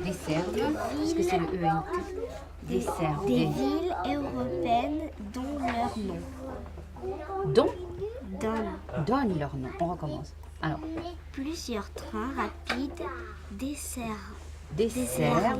Des Serves, parce que c'est le ENT. Des Serves. Des villes européennes dont leur nom. Dont Donne donne leur nom. On recommence. Alors, plusieurs trains rapides desservent. desservent,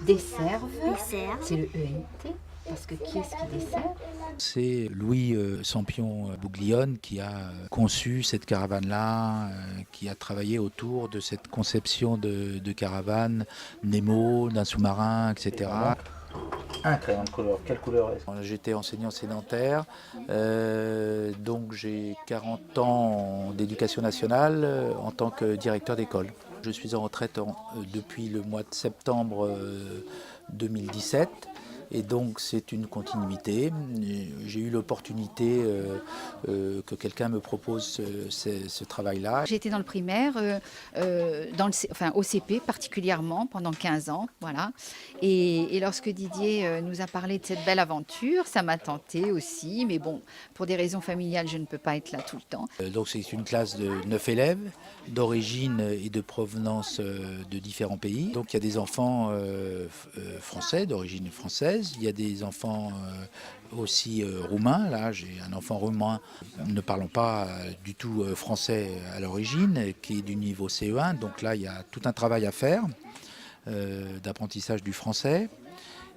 Desservant. desservent, c'est le ENT, parce que qui est-ce qui dessert? C'est Louis Sampion Bouglione qui a conçu cette caravane-là, qui a travaillé autour de cette conception de caravane, Nemo, d'un sous-marin, etc. Un crayon de couleur, quelle couleur est-ce? J'étais enseignant sédentaire, donc j'ai 40 ans d'éducation nationale en tant que directeur d'école. Je suis en retraite depuis le mois de septembre 2017. Et donc c'est une continuité. J'ai eu l'opportunité que quelqu'un me propose ce travail-là. J'ai été dans le primaire, au CP particulièrement, pendant 15 ans. Voilà. Et lorsque Didier nous a parlé de cette belle aventure, ça m'a tenté aussi. Mais bon, pour des raisons familiales, je ne peux pas être là tout le temps. Donc c'est une classe de 9 élèves d'origine et de provenance de différents pays. Donc il y a des enfants français, d'origine française. Il y a des enfants aussi roumains. Là, j'ai un enfant roumain ne parlant pas du tout français à l'origine, qui est du niveau CE1. Donc là, il y a tout un travail à faire d'apprentissage du français.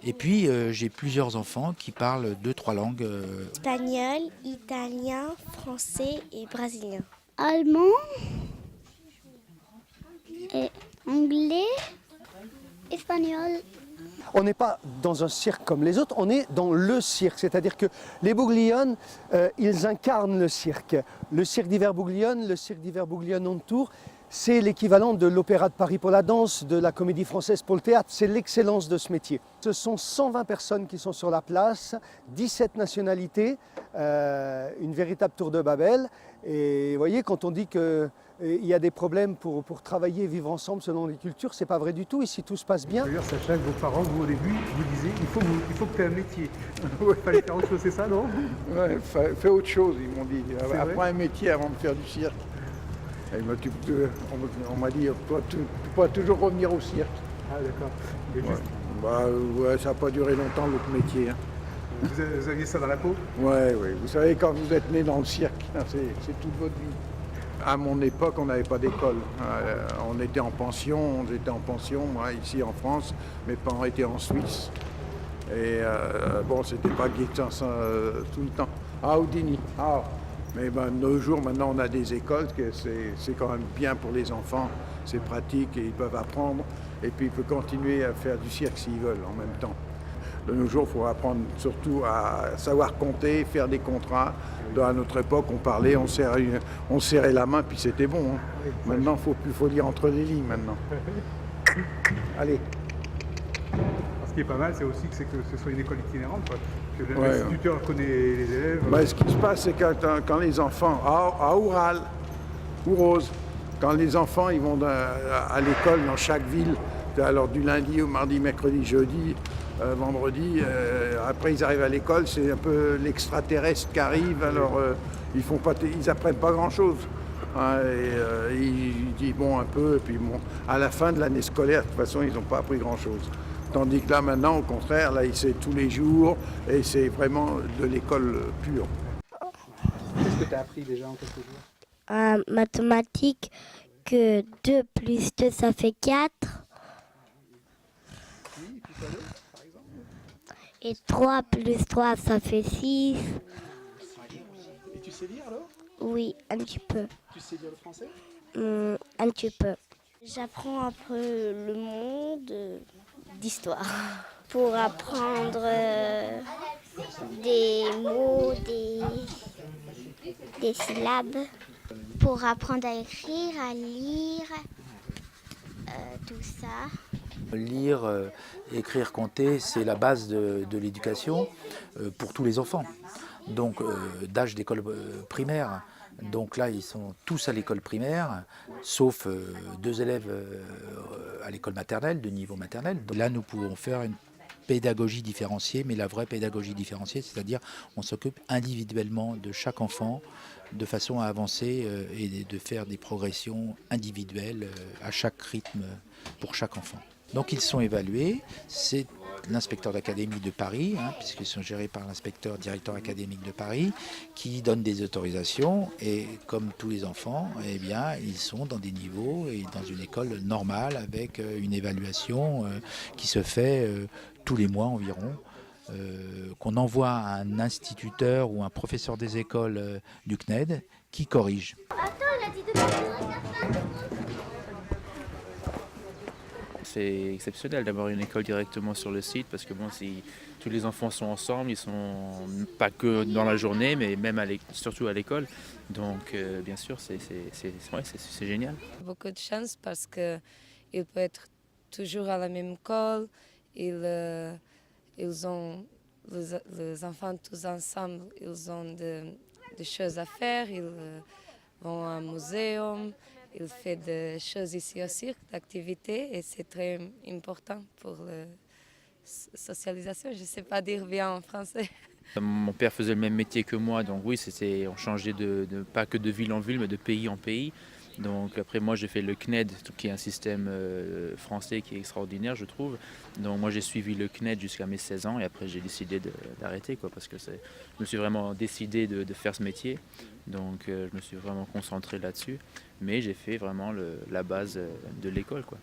Et puis, j'ai plusieurs enfants qui parlent 2-3 langues. Espagnol, italien, français et brésilien. Allemand et anglais, espagnol. On n'est pas dans un cirque comme les autres, on est dans le cirque. C'est-à-dire que les Bouglione, ils incarnent le cirque. Le cirque d'hiver Bouglione, le cirque d'hiver Bouglione on tour, c'est l'équivalent de l'Opéra de Paris pour la danse, de la Comédie Française pour le théâtre. C'est l'excellence de ce métier. Ce sont 120 personnes qui sont sur la place, 17 nationalités, une véritable tour de Babel. Et vous voyez, quand on dit qu'il y a des problèmes pour travailler et vivre ensemble selon les cultures, c'est pas vrai du tout. Ici, tout se passe bien. D'ailleurs, Sacha, vos parents, vous au début, vous disiez il faut que tu aies un métier. Il fallait faire autre chose, c'est ça, non? Ouais, fais autre chose, ils m'ont dit. C'est Apprends vrai un métier avant de faire du cirque. Et on m'a dit, tu pourras toujours revenir au cirque. Ah, d'accord. Et Ouais. juste, Ça n'a pas duré longtemps, l'autre métier. Hein. vous aviez ça dans la peau? Ouais. Vous savez, quand vous êtes né dans le cirque, hein, c'est toute votre vie. À mon époque, on n'avait pas d'école. On était en pension, moi, ici en France. Mes parents étaient en Suisse. Et c'était pas Guétin tout le temps. Ah, Houdini. Ah. Mais nos jours, maintenant, on a des écoles, que c'est quand même bien pour les enfants. C'est pratique et ils peuvent apprendre. Et puis, ils peuvent continuer à faire du cirque s'ils veulent en même temps. De nos jours, il faut apprendre surtout à savoir compter, faire des contrats. À notre époque, on parlait, on serrait la main, puis c'était bon. Hein. Maintenant, il faut lire entre les lignes maintenant. Allez. Ce qui est pas mal, c'est aussi que ce soit une école itinérante, quoi. Que Ouais, l'instituteur connaît les élèves. Ce qui se passe, c'est que quand les enfants, à Oural ou Rose, quand les enfants ils vont à l'école dans chaque ville, alors du lundi au mardi, mercredi, jeudi, vendredi, après ils arrivent à l'école, c'est un peu l'extraterrestre qui arrive, alors ils apprennent pas grand-chose. Hein, ils disent un peu, et puis à la fin de l'année scolaire, de toute façon, ils n'ont pas appris grand-chose. Tandis que là, maintenant, au contraire, là, c'est tous les jours, et c'est vraiment de l'école pure. Qu'est-ce que tu as appris déjà en quelques jours? Mathématiques, que 2 plus 2, ça fait 4. Oui, et puis quoi d'autre, par exemple? Et 3 plus 3, ça fait 6. Et tu sais lire alors? Oui, un petit peu. Tu sais lire le français? Un petit peu. J'apprends un peu le monde d'histoire pour apprendre des mots, des syllabes, pour apprendre à écrire, à lire, tout ça. Lire, écrire, compter, c'est la base de l'éducation pour tous les enfants. Donc d'âge d'école primaire. Donc là, ils sont tous à l'école primaire, sauf 2 élèves à l'école maternelle, de niveau maternel. Donc là, nous pouvons faire pédagogie différenciée, mais la vraie pédagogie différenciée, c'est-à-dire on s'occupe individuellement de chaque enfant de façon à avancer et de faire des progressions individuelles à chaque rythme pour chaque enfant. Donc ils sont évalués, c'est l'inspecteur d'académie de Paris, puisqu'ils sont gérés par l'inspecteur directeur académique de Paris, qui donne des autorisations et comme tous les enfants, eh bien, ils sont dans des niveaux et dans une école normale avec une évaluation qui se fait tous les mois environ. Qu'on envoie à un instituteur ou un professeur des écoles du CNED qui corrige. C'est exceptionnel d'avoir une école directement sur le site parce que bon, si tous les enfants sont ensemble, ils sont pas que dans la journée, mais même surtout à l'école. Donc bien sûr, c'est génial. Beaucoup de chance parce qu'il peut être toujours à la même école. Ils ont, les enfants tous ensemble, ils ont des choses à faire, ils vont à un muséum, ils font des choses ici au cirque, d'activités, et c'est très important pour la socialisation. Je ne sais pas dire bien en français. Mon père faisait le même métier que moi, donc oui, on changeait pas que de ville en ville, mais de pays en pays. Donc après moi j'ai fait le CNED qui est un système français qui est extraordinaire je trouve. Donc moi j'ai suivi le CNED jusqu'à mes 16 ans et après j'ai décidé d'arrêter parce que je me suis vraiment décidé de faire ce métier. Donc je me suis vraiment concentré là-dessus. Mais j'ai fait vraiment la base de l'école quoi.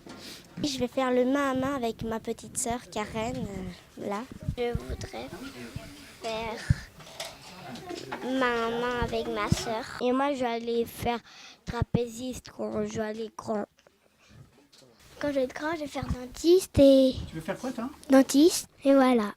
Je vais faire le main à main avec ma petite sœur Karen, là. Je voudrais faire main à main avec ma sœur. Et moi, je vais aller faire trapéziste quand je vais aller grand. Quand je vais être grand, je vais faire dentiste et... Tu veux faire quoi toi? Dentiste, et voilà.